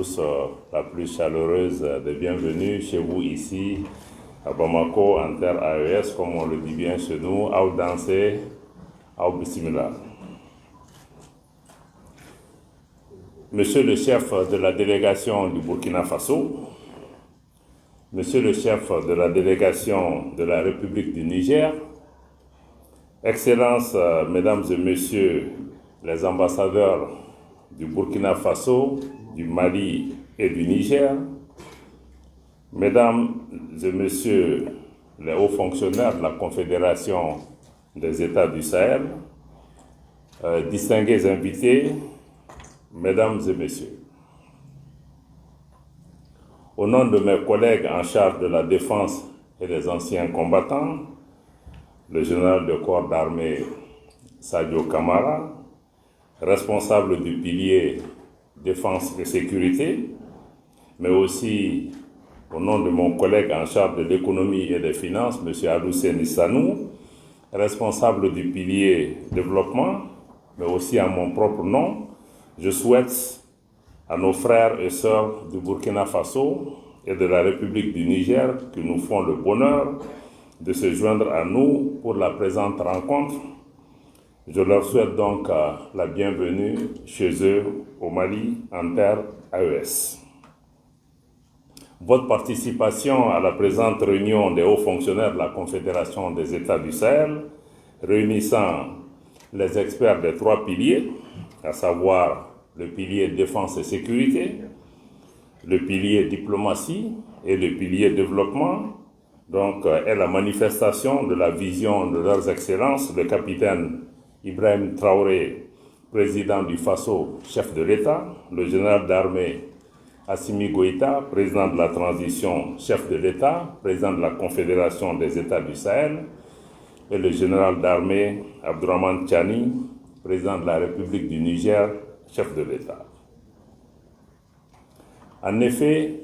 tous la plus chaleureuse des bienvenues chez vous ici à Bamako, en terre AES, comme on le dit bien chez nous, au danser, au bismillah. Monsieur le chef de la délégation du Burkina Faso, Monsieur le chef de la délégation de la République du Niger, Excellences, Mesdames et Messieurs les ambassadeurs du Burkina Faso, du Mali et du Niger, Mesdames et Messieurs les hauts fonctionnaires de la Confédération des États du Sahel, distingués invités, Mesdames et Messieurs. Au nom de mes collègues en charge de la défense et des anciens combattants, le général de corps d'armée Sadio Kamara, responsable du pilier défense et sécurité, mais aussi au nom de mon collègue en charge de l'économie et des finances, M. Aloussène Issanou, responsable du pilier développement, mais aussi à mon propre nom, je souhaite à nos frères et sœurs du Burkina Faso et de la République du Niger qui nous font le bonheur de se joindre à nous pour la présente rencontre. Je leur souhaite donc la bienvenue chez eux au Mali, en terre AES. Votre participation à la présente réunion des hauts fonctionnaires de la Confédération des États du Sahel, réunissant les experts des trois piliers, à savoir le pilier défense et sécurité, le pilier diplomatie et le pilier développement, donc est la manifestation de la vision de leurs excellences, le capitaine Ibrahim Traoré, président du Faso, chef de l'État, le général d'armée Assimi Goïta, président de la transition, chef de l'État, président de la Confédération des États du Sahel, et le général d'armée Abdourahmane Tchani, président de la République du Niger, chef de l'État. En effet,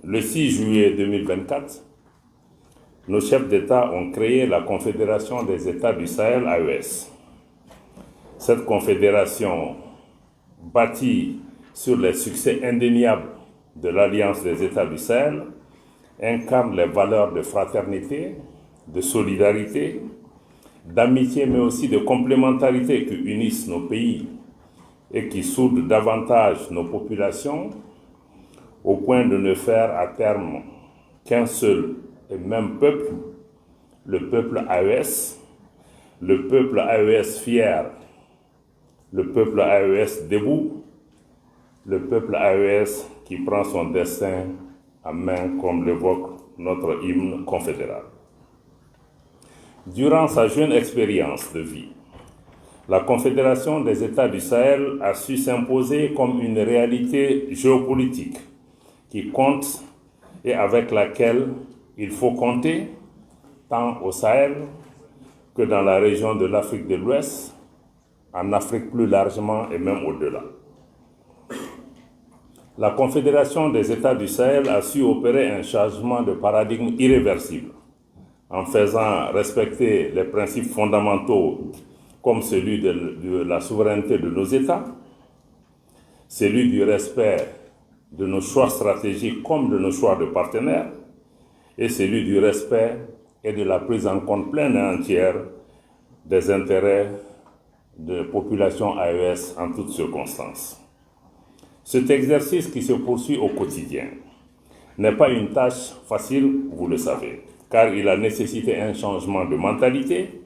le 6 juillet 2024, nos chefs d'État ont créé la Confédération des États du Sahel, AES. Cette confédération, bâtie sur les succès indéniables de l'Alliance des États du Sahel, incarne les valeurs de fraternité, de solidarité, d'amitié, mais aussi de complémentarité qui unissent nos pays et qui soudent davantage nos populations, au point de ne faire à terme qu'un seul et même peuple, le peuple AES, le peuple AES fier, le peuple AES debout, le peuple AES qui prend son destin à main, comme l'évoque notre hymne confédéral. Durant sa jeune expérience de vie, la Confédération des États du Sahel a su s'imposer comme une réalité géopolitique qui compte et avec laquelle il faut compter tant au Sahel que dans la région de l'Afrique de l'Ouest, en Afrique plus largement et même au-delà. La Confédération des États du Sahel a su opérer un changement de paradigme irréversible en faisant respecter les principes fondamentaux comme celui de la souveraineté de nos États, celui du respect de nos choix stratégiques comme de nos choix de partenaires, et celui du respect et de la prise en compte pleine et entière des intérêts de population AES en toutes circonstances. Cet exercice qui se poursuit au quotidien n'est pas une tâche facile, vous le savez, car il a nécessité un changement de mentalité,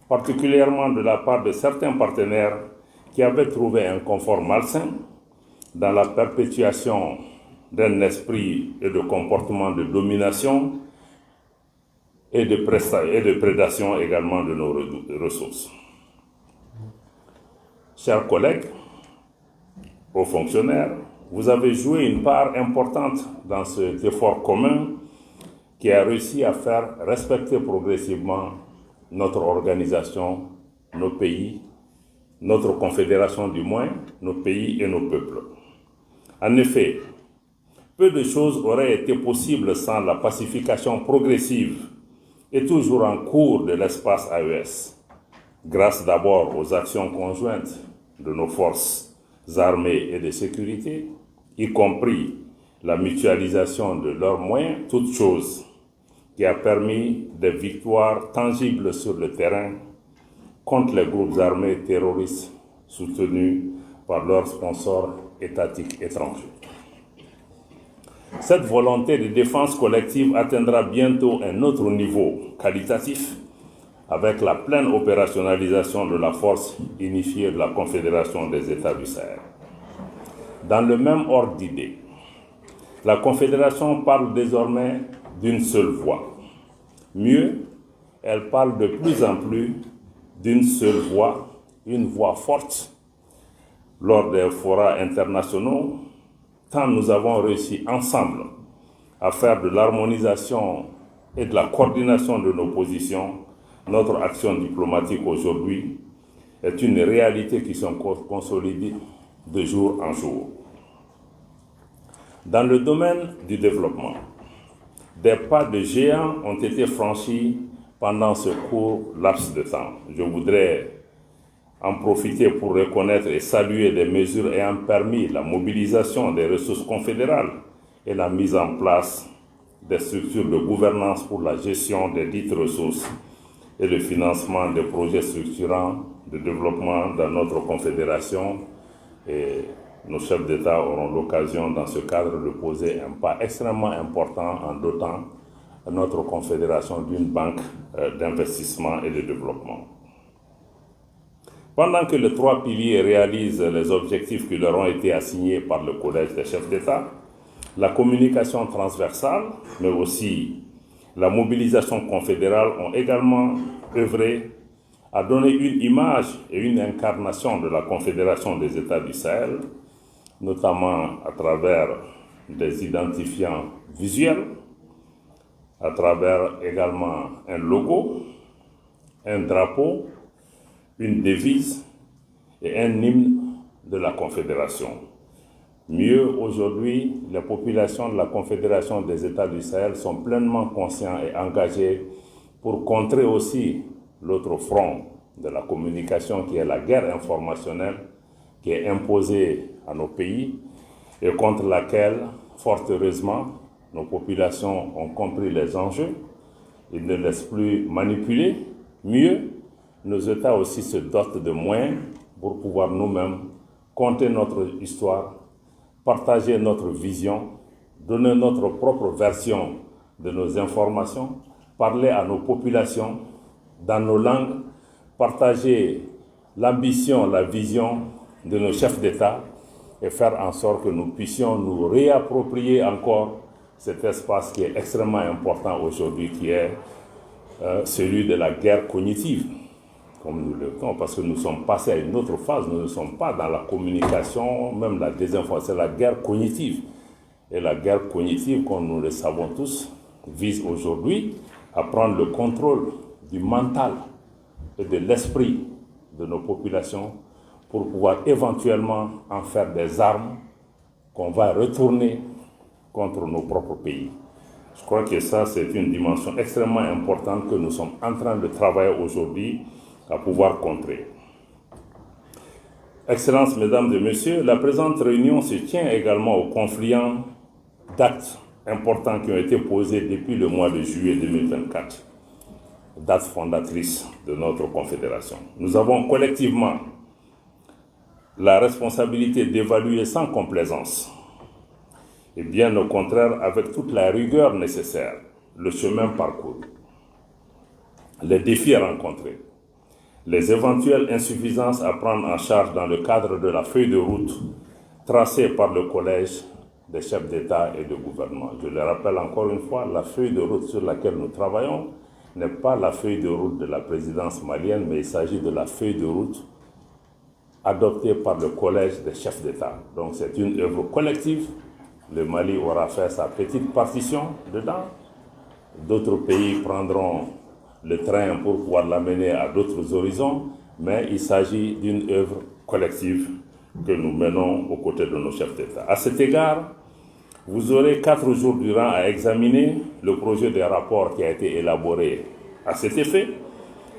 particulièrement de la part de certains partenaires qui avaient trouvé un confort malsain dans la perpétuation d'un esprit et de comportement de domination et de prédation également de nos ressources. Chers collègues, hauts fonctionnaires, vous avez joué une part importante dans cet effort commun qui a réussi à faire respecter progressivement notre organisation, nos pays, notre confédération du moins, nos pays et nos peuples. En effet, peu de choses auraient été possibles sans la pacification progressive et toujours en cours de l'espace AES, grâce d'abord aux actions conjointes de nos forces armées et de sécurité, y compris la mutualisation de leurs moyens, toute chose qui a permis des victoires tangibles sur le terrain contre les groupes armés terroristes soutenus par leurs sponsors étatiques étrangers. Cette volonté de défense collective atteindra bientôt un autre niveau qualitatif avec la pleine opérationnalisation de la force unifiée de la Confédération des États du Sahel. Dans le même ordre d'idées, la Confédération parle désormais d'une seule voix. Mieux, elle parle de plus en plus d'une seule voix, une voix forte. Lors des forats internationaux, tant nous avons réussi ensemble à faire de l'harmonisation et de la coordination de nos positions, notre action diplomatique aujourd'hui est une réalité qui se consolide de jour en jour. Dans le domaine du développement, des pas de géant ont été franchis pendant ce court laps de temps. Je voudrais en profiter pour reconnaître et saluer des mesures ayant permis la mobilisation des ressources confédérales et la mise en place des structures de gouvernance pour la gestion des dites ressources et le financement des projets structurants de développement dans notre confédération. Et nos chefs d'État auront l'occasion dans ce cadre de poser un pas extrêmement important en dotant notre confédération d'une banque d'investissement et de développement. Pendant que les trois piliers réalisent les objectifs qui leur ont été assignés par le Collège des chefs d'État, la communication transversale, mais aussi la mobilisation confédérale ont également œuvré à donner une image et une incarnation de la Confédération des États du Sahel, notamment à travers des identifiants visuels, à travers également un logo, un drapeau, une devise et un hymne de la Confédération. Mieux, aujourd'hui, les populations de la Confédération des États du Sahel sont pleinement conscients et engagés pour contrer aussi l'autre front de la communication qui est la guerre informationnelle qui est imposée à nos pays et contre laquelle, fort heureusement, nos populations ont compris les enjeux. Ils ne laissent plus manipuler. Mieux, nos États aussi se dotent de moyens pour pouvoir nous-mêmes conter notre histoire, partager notre vision, donner notre propre version de nos informations, parler à nos populations dans nos langues, partager l'ambition, la vision de nos chefs d'État et faire en sorte que nous puissions nous réapproprier encore cet espace qui est extrêmement important aujourd'hui, qui est celui de la guerre cognitive, comme nous le disons, parce que nous sommes passés à une autre phase, nous ne sommes pas dans la communication, même la désinformation, c'est la guerre cognitive. Et la guerre cognitive, comme nous le savons tous, vise aujourd'hui à prendre le contrôle du mental et de l'esprit de nos populations pour pouvoir éventuellement en faire des armes qu'on va retourner contre nos propres pays. Je crois que ça, c'est une dimension extrêmement importante que nous sommes en train de travailler aujourd'hui à pouvoir contrer. Excellences, Mesdames et Messieurs, la présente réunion se tient également au confluent d'actes importants qui ont été posés depuis le mois de juillet 2024, date fondatrice de notre confédération. Nous avons collectivement la responsabilité d'évaluer sans complaisance et bien au contraire avec toute la rigueur nécessaire le chemin parcouru, les défis à rencontrer, les éventuelles insuffisances à prendre en charge dans le cadre de la feuille de route tracée par le Collège des chefs d'État et de gouvernement. Je le rappelle encore une fois, la feuille de route sur laquelle nous travaillons n'est pas la feuille de route de la présidence malienne, mais il s'agit de la feuille de route adoptée par le Collège des chefs d'État. Donc c'est une œuvre collective. Le Mali aura fait sa petite partition dedans. D'autres pays prendront le train pour pouvoir l'amener à d'autres horizons, mais il s'agit d'une œuvre collective que nous menons aux côtés de nos chefs d'État. À cet égard, vous aurez 4 jours durant à examiner le projet de rapport qui a été élaboré à cet effet,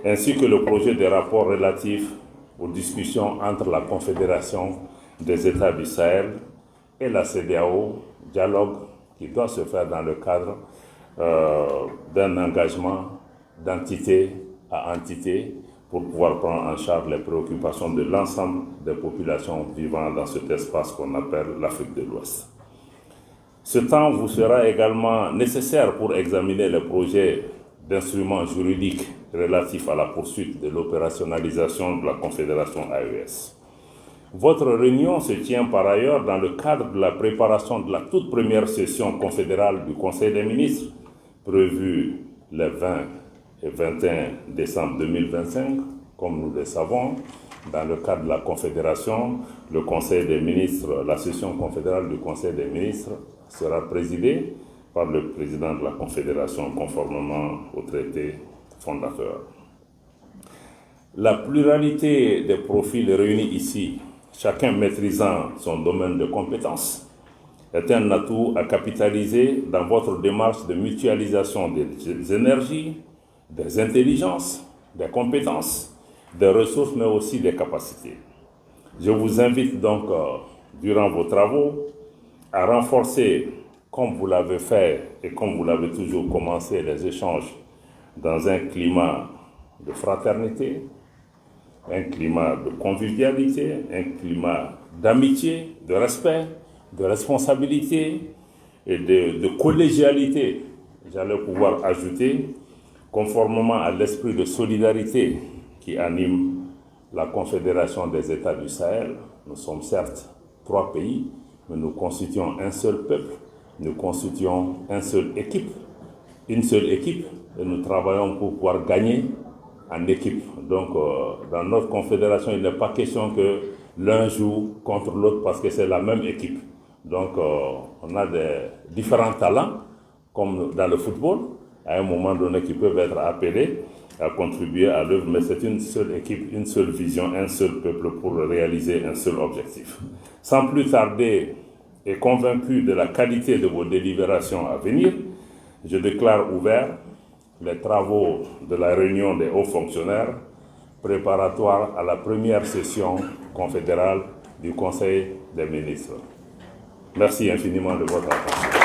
ainsi que le projet de rapport relatif aux discussions entre la Confédération des États du Sahel et la CEDEAO, dialogue qui doit se faire dans le cadre d'un engagement d'entité à entité pour pouvoir prendre en charge les préoccupations de l'ensemble des populations vivant dans cet espace qu'on appelle l'Afrique de l'Ouest. Ce temps vous sera également nécessaire pour examiner les projets d'instruments juridiques relatifs à la poursuite de l'opérationnalisation de la Confédération AES. Votre réunion se tient par ailleurs dans le cadre de la préparation de la toute première session confédérale du Conseil des ministres, prévue les 20 et 21 décembre 2025, comme nous le savons. Dans le cadre de la Confédération, le Conseil des ministres, la session confédérale du Conseil des ministres sera présidée par le président de la Confédération conformément au traité fondateur. La pluralité des profils réunis ici, chacun maîtrisant son domaine de compétences, est un atout à capitaliser dans votre démarche de mutualisation des énergies, des intelligences, des compétences, des ressources, mais aussi des capacités. Je vous invite donc, durant vos travaux, à renforcer, comme vous l'avez fait et comme vous l'avez toujours commencé, les échanges dans un climat de fraternité, un climat de convivialité, un climat d'amitié, de respect, de responsabilité et de collégialité, j'allais pouvoir ajouter, conformément à l'esprit de solidarité qui anime la Confédération des États du Sahel. Nous sommes certes 3 pays, mais nous constituons un seul peuple, nous constituons une seule équipe, et nous travaillons pour pouvoir gagner en équipe. Donc, dans notre confédération, il n'est pas question que l'un joue contre l'autre parce que c'est la même équipe. Donc, on a des différents talents, comme dans le football, à un moment donné, qui peuvent être appelés à contribuer à l'œuvre, mais c'est une seule équipe, une seule vision, un seul peuple pour réaliser un seul objectif. Sans plus tarder, et convaincu de la qualité de vos délibérations à venir, je déclare ouvert les travaux de la réunion des hauts fonctionnaires préparatoires à la première session confédérale du Conseil des ministres. Merci infiniment de votre attention.